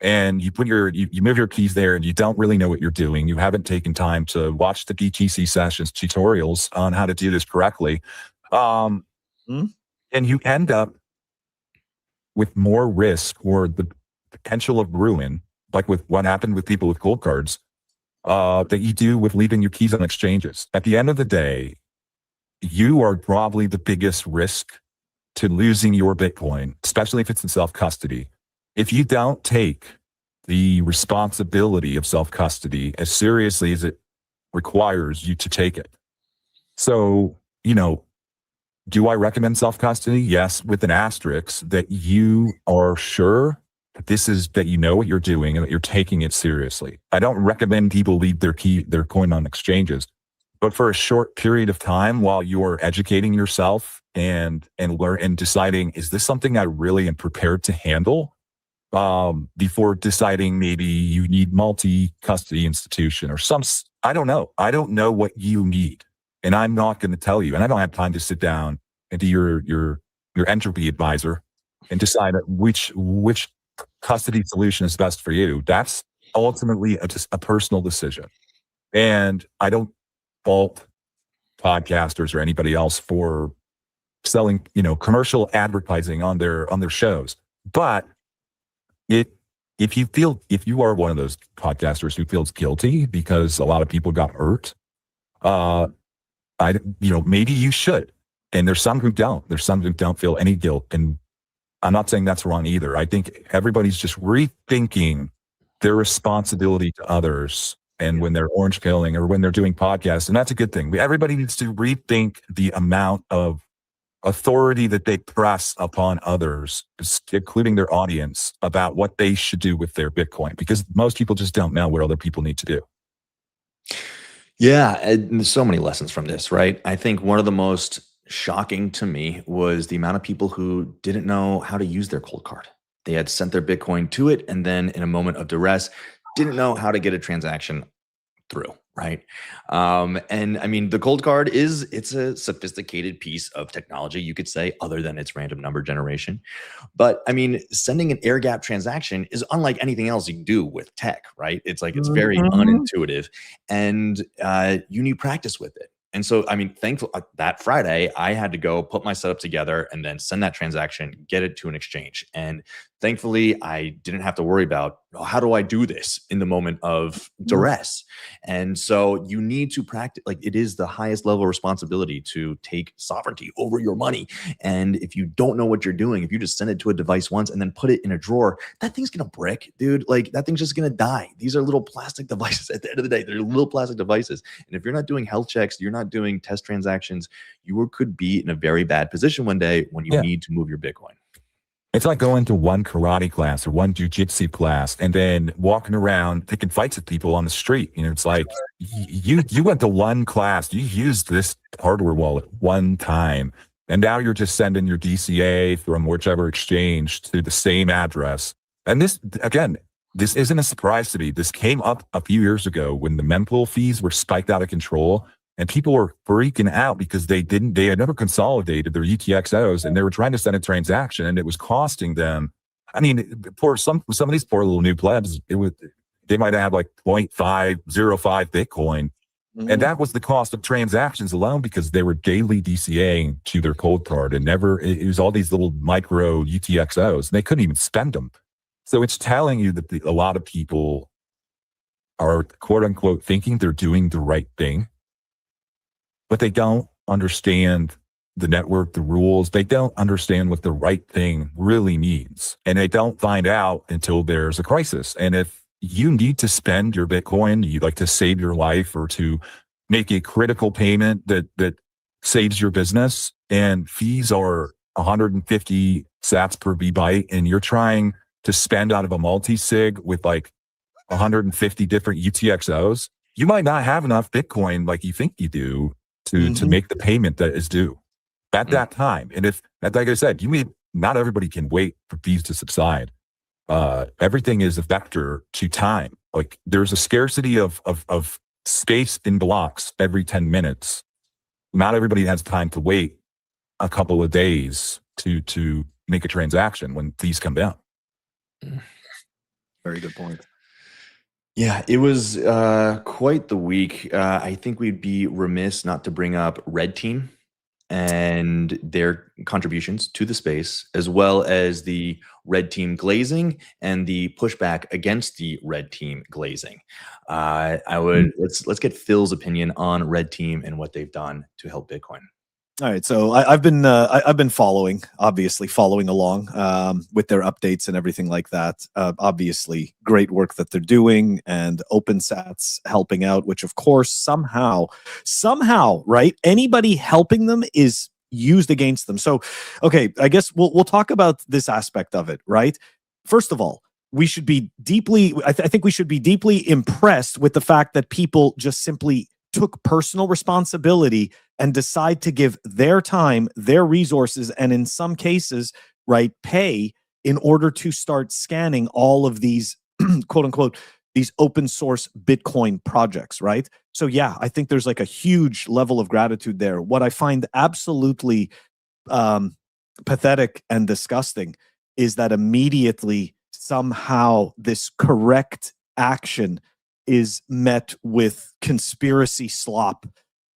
And you move your keys there and you don't really know what you're doing. You haven't taken time to watch the BTC sessions tutorials on how to do this correctly. And you end up with more risk or the potential of ruin, like with what happened with people with cold cards, that you do with leaving your keys on exchanges. At the end of the day, you are probably the biggest risk to losing your Bitcoin, especially if it's in self-custody. If you don't take the responsibility of self-custody as seriously as it requires you to take it. So, do I recommend self-custody? Yes, with an asterisk that you are sure that you know what you're doing and that you're taking it seriously. I don't recommend people leave their coin on exchanges, but for a short period of time while you're educating yourself and learn and deciding, is this something I really am prepared to handle? Before deciding maybe you need multi-custody institution or I don't know. I don't know what you need. And I'm not going to tell you. And I don't have time to sit down and do your entropy advisor and decide which custody solution is best for you. That's ultimately just a personal decision. And I don't fault podcasters or anybody else for selling, commercial advertising on their shows. But if you are one of those podcasters who feels guilty because a lot of people got hurt, maybe you should. And there's some who don't. There's some who don't feel any guilt. And I'm not saying that's wrong either. I think everybody's just rethinking their responsibility to others. And when they're orange pilling or when they're doing podcasts, and that's a good thing. Everybody needs to rethink the amount of authority that they press upon others, including their audience, about what they should do with their Bitcoin, because most people just don't know what other people need to do. Yeah, and there's so many lessons from this, right? I think one of the most shocking to me was the amount of people who didn't know how to use their cold card. They had sent their Bitcoin to it, and then in a moment of duress, didn't know how to get a transaction through, right? And I mean, the cold card it's a sophisticated piece of technology, you could say, other than its random number generation. But I mean, sending an air gap transaction is unlike anything else you do with tech, right? It's like, it's very unintuitive, and you need practice with it. And so, I mean, thankfully, that Friday, I had to go put my setup together and then send that transaction, get it to an exchange. And thankfully, I didn't have to worry about, how do I do this in the moment of duress? And so you need to practice. Like, it is the highest level of responsibility to take sovereignty over your money. And if you don't know what you're doing, if you just send it to a device once and then put it in a drawer, that thing's going to brick, dude. Like, that thing's just going to die. These are little plastic devices at the end of the day. They're little plastic devices. And if you're not doing health checks, you're not doing test transactions, you could be in a very bad position one day when you need to move your Bitcoin. It's like going to one karate class or one jujitsu class and then walking around taking fights with people on the street. It's like you went to one class, you used this hardware wallet one time, and now you're just sending your DCA from whichever exchange to the same address. And this, again, this isn't a surprise to me. This came up a few years ago when the mempool fees were spiked out of control. And people were freaking out because they had never consolidated their UTXOs, and they were trying to send a transaction, and it was costing them. I mean, for some of these poor little new plebs, they might have like 0.505 Bitcoin. And that was the cost of transactions alone, because they were daily DCAing to their cold card, and it was all these little micro UTXOs, and they couldn't even spend them. So it's telling you that a lot of people are, quote unquote, thinking they're doing the right thing, but they don't understand the network, the rules. They don't understand what the right thing really means. And they don't find out until there's a crisis. And if you need to spend your Bitcoin, you'd like to save your life or to make a critical payment that saves your business, and fees are 150 sats per byte, and you're trying to spend out of a multi-sig with like 150 different UTXOs, you might not have enough Bitcoin like you think you do to make the payment that is due at that time. And if, like I said, not everybody can wait for fees to subside. Everything is a vector to time. Like, there's a scarcity of space in blocks every 10 minutes. Not everybody has time to wait a couple of days to make a transaction when fees come down. Very good point. Yeah, it was quite the week. I think we'd be remiss not to bring up Red Team and their contributions to the space, as well as the Red Team glazing and the pushback against the Red Team glazing. Let's get Phil's opinion on Red Team and what they've done to help Bitcoin. All right, so I've been following along with their updates and everything like that. Obviously, great work that they're doing, and OpenSat's helping out, which of course somehow, right? Anybody helping them is used against them. So, okay, I guess we'll talk about this aspect of it, right? First of all, we should be deeply. I think we should be deeply impressed with the fact that people just simply took personal responsibility and decide to give their time, their resources, and in some cases, right, pay in order to start scanning all of these quote unquote, these open source Bitcoin projects, right? So yeah, I think there's like a huge level of gratitude there. What I find absolutely pathetic and disgusting is that immediately somehow this correct action is met with conspiracy slop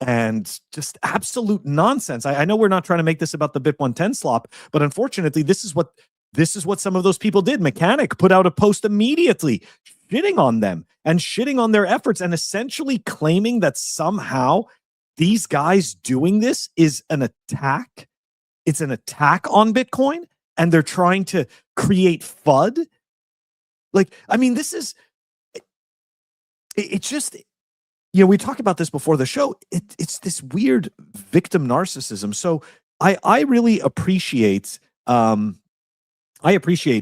and just absolute nonsense. I know we're not trying to make this about the Bit 110 slop, but unfortunately, this is what some of those people did. Mechanic put out a post immediately shitting on them and shitting on their efforts and essentially claiming that somehow these guys doing this is an attack. It's an attack on Bitcoin, and they're trying to create FUD. Like, I mean, this is, it's just, you know, we talked about this before the show. It's this weird victim narcissism. So I really appreciate,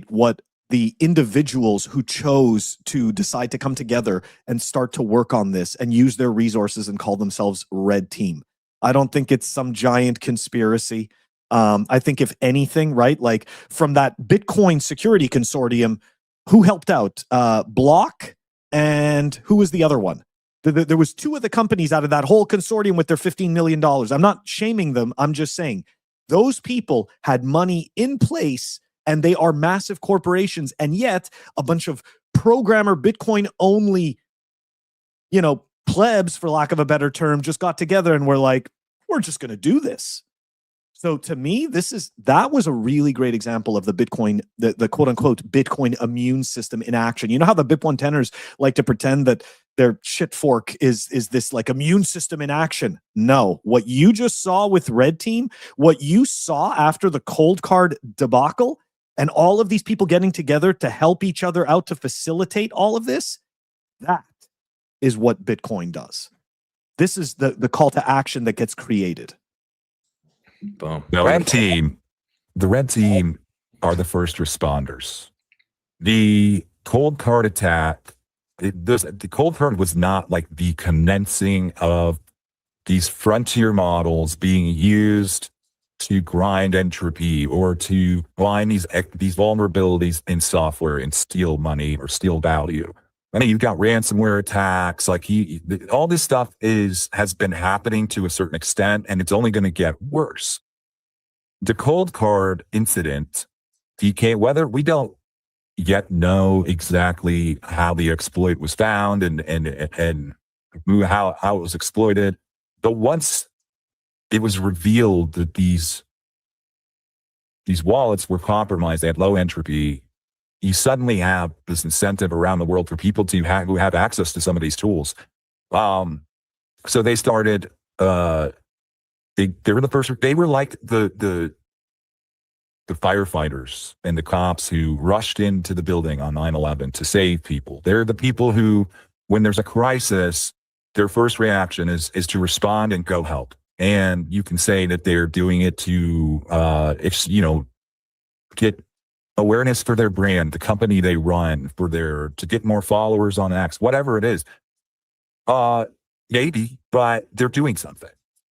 what the individuals who chose to decide to come together and start to work on this and use their resources and call themselves Red Team. I don't think it's some giant conspiracy. I think if anything, right, like from that Bitcoin Security Consortium, who helped out? Block, and who was the other one? There was two of the companies out of that whole consortium with their $15 million. I'm not shaming them. I'm just saying those people had money in place and they are massive corporations. And yet a bunch of programmer Bitcoin only, you know, plebs, for lack of a better term, just got together and were like, we're just going to do this. So to me, that was a really great example of the Bitcoin, the quote unquote Bitcoin immune system in action. You know how the Bit 110ers like to pretend that their shit fork is this like immune system in action? No, what you just saw with Red Team, what you saw after the cold card debacle, and all of these people getting together to help each other out to facilitate all of this, that is what Bitcoin does. This is the call to action that gets created. Boom. The Red Team are the first responders. The cold card attack, the cold card was not like the commencing of these frontier models being used to grind entropy or to find these vulnerabilities in software and steal money or steal value. I mean, you've got ransomware attacks, like all this stuff has been happening to a certain extent, and it's only going to get worse. The cold card incident, whether we don't yet know exactly how the exploit was found and how it was exploited, but once it was revealed that these wallets were compromised, they had low entropy, you suddenly have this incentive around the world for people who have access to some of these tools. So they started. They were the first. They were like the firefighters and the cops who rushed into the building on 9/11 to save people. They're the people who, when there's a crisis, their first reaction is to respond and go help. And you can say that they're doing it to, get awareness for their brand, the company they run, to get more followers on X, whatever it is. Maybe, but they're doing something.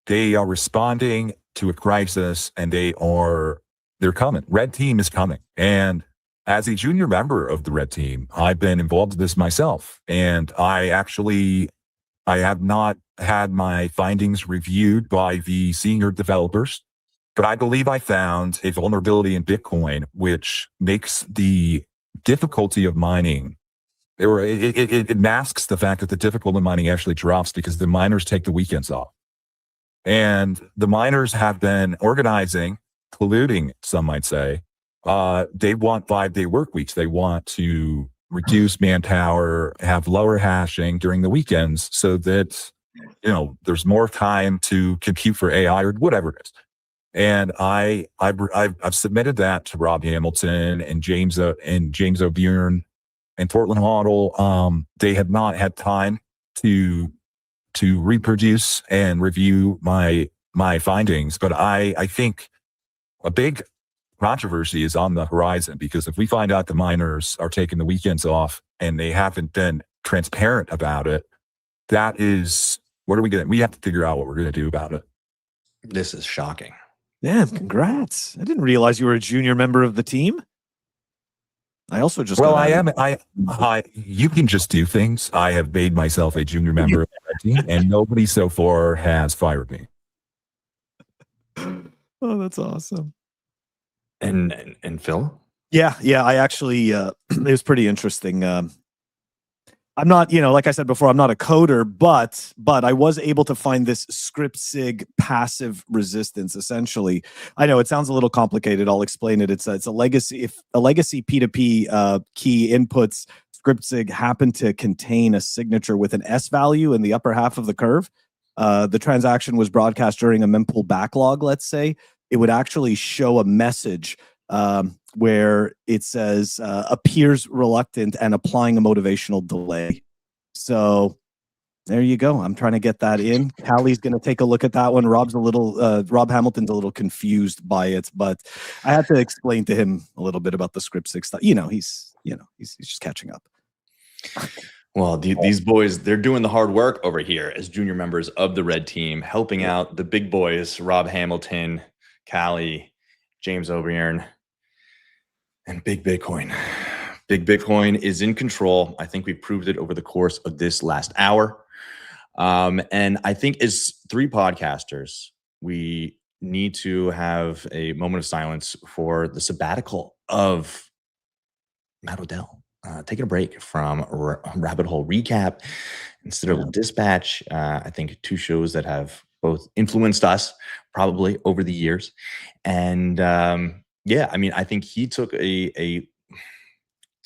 They are responding to a crisis, and they're coming. Red Team is coming. And as a junior member of the Red Team, I've been involved in this myself. And I have not had my findings reviewed by the senior developers, but I believe I found a vulnerability in Bitcoin, which makes the difficulty of mining, or it masks the fact that the difficulty of mining actually drops because the miners take the weekends off. And the miners have been organizing, colluding, some might say. They want 5-day work weeks. They want to reduce manpower, have lower hashing during the weekends so that, there's more time to compute for AI or whatever it is. And I've submitted that to Rob Hamilton and James O'Byrne and Portland Model. They have not had time to reproduce and review my findings, but I think a big controversy is on the horizon, because if we find out the miners are taking the weekends off and they haven't been transparent about it, that is What are we going to, we have to figure out what we're going to do about it. This is shocking. Man, congrats. I didn't realize you were a junior member of the team. I also just Well, got I added. am. You can just do things. I have made myself a junior member of the team, and nobody so far has fired me. Oh, that's awesome. And Phil? Yeah. I actually, it was pretty interesting. I'm not, like I said before, I'm not a coder, but I was able to find this script sig passive resistance. Essentially, I know it sounds a little complicated. I'll explain it. It's a legacy. If a legacy P2P key inputs script sig happen to contain a signature with an S value in the upper half of the curve, the transaction was broadcast during a mempool backlog. Let's say it would actually show a message where it says appears reluctant and applying a motivational delay. So there you go. I'm trying to get that in. Callie's going to take a look at that one. Rob Hamilton's a little confused by it, but I had to explain to him a little bit about the script six stuff. He's just catching up. Well, these boys, they're doing the hard work over here as junior members of the red team, helping out the big boys, Rob Hamilton, Callie, James O'Brien, and Big Bitcoin. Big Bitcoin is in control. I think we proved it over the course of this last hour. And I think as three podcasters, we need to have a moment of silence for the sabbatical of Matt Odell. Taking a break from Rabbit Hole Recap instead of Dispatch. I think two shows that have both influenced us probably over the years. And I think he took a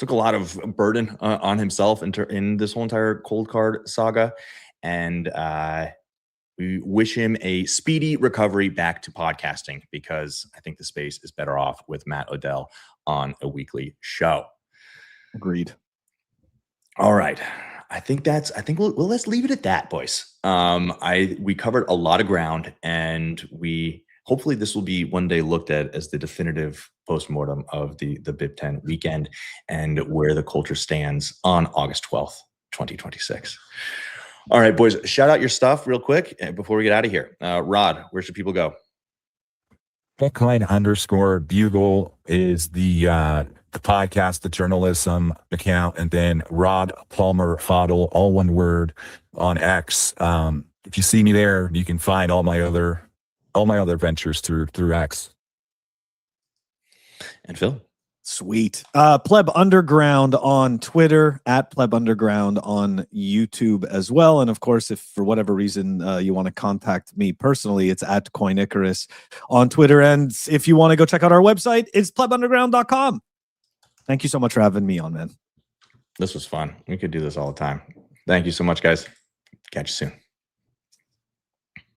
lot of burden on himself in this whole entire cold card saga. And we wish him a speedy recovery back to podcasting, because I think the space is better off with Matt Odell on a weekly show. Agreed. All right. I think let's leave it at that, boys. We covered a lot of ground, and hopefully this will be one day looked at as the definitive postmortem of the BIP10 weekend and where the culture stands on August 12th, 2026. All right, boys, shout out your stuff real quick before we get out of here. Rod, where should people go? Bitcoin_Bugle is the podcast, the journalism account, and then Rod Palmer Fodl, all one word, on X. If you see me there, you can find all my other ventures through X. And Phil? Sweet. Pleb Underground on Twitter, at Pleb Underground on YouTube as well. And of course, if for whatever reason you want to contact me personally, it's at Coinicarus on Twitter. And if you want to go check out our website, it's plebunderground.com. Thank you so much for having me on, man. This was fun. We could do this all the time. Thank you so much, guys. Catch you soon.